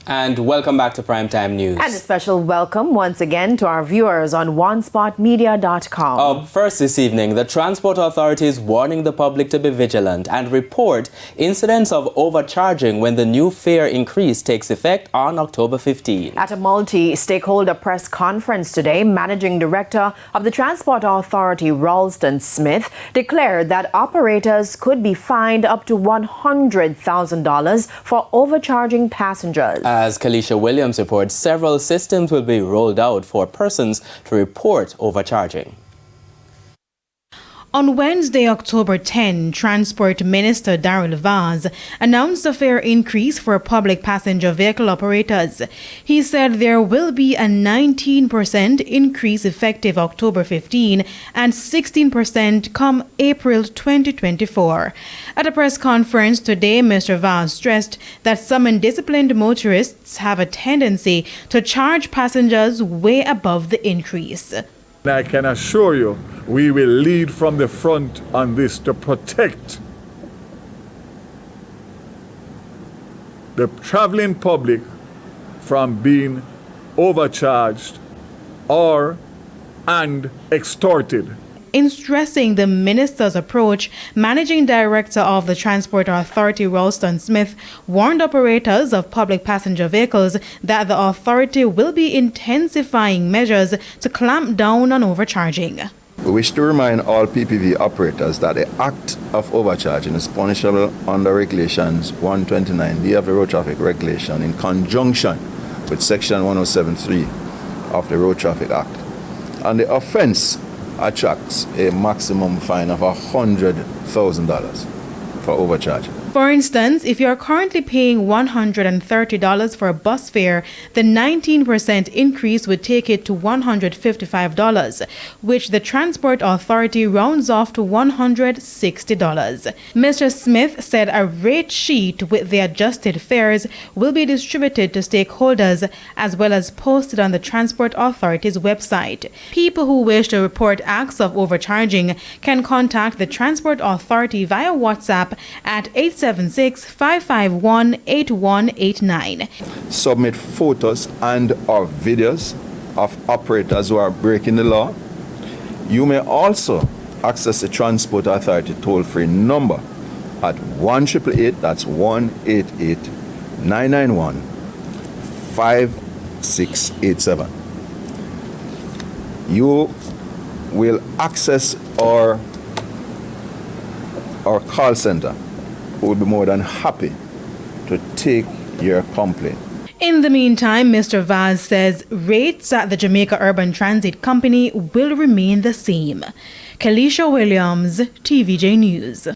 And welcome back to Primetime News. And a special welcome once again to our viewers on onespotmedia.com. Up first this evening, the Transport Authority is warning the public to be vigilant and report incidents of overcharging when the new fare increase takes effect on October 15. At a multi-stakeholder press conference today, Managing Director of the Transport Authority, Ralston Smith, declared that operators could be fined up to $100,000 for overcharging passengers. As Kalisha Williams reports, several systems will be rolled out for persons to report overcharging. On Wednesday, October 10, Transport Minister Darrell Vaz announced a fare increase for public passenger vehicle operators. He said there will be a 19% increase effective October 15 and 16% come April 2024. At a press conference today, Mr. Vaz stressed that some undisciplined motorists have a tendency to charge passengers way above the increase. I can assure you, we will lead from the front on this to protect the traveling public from being overcharged and extorted. In stressing the minister's approach, Managing Director of the Transport Authority, Ralston Smith, warned operators of public passenger vehicles that the authority will be intensifying measures to clamp down on overcharging. We wish to remind all PPV operators that the act of overcharging is punishable under Regulations 129D of the Road Traffic Regulation in conjunction with Section 107.3 of the Road Traffic Act. And the offense attracts a maximum fine of $100,000 for overcharging. For instance, if you are currently paying $130 for a bus fare, the 19% increase would take it to $155, which the Transport Authority rounds off to $160. Mr. Smith said a rate sheet with the adjusted fares will be distributed to stakeholders as well as posted on the Transport Authority's website. People who wish to report acts of overcharging can contact the Transport Authority via WhatsApp at 876-551-8189. Submit photos and or videos of operators who are breaking the law. You may also access the Transport Authority toll-free number at 1-888, that's 1-888-991-5687. You will access our call center. We will be more than happy to take your complaint. In the meantime, Mr. Vaz says rates at the Jamaica Urban Transit Company will remain the same. Kalisha Williams, TVJ News.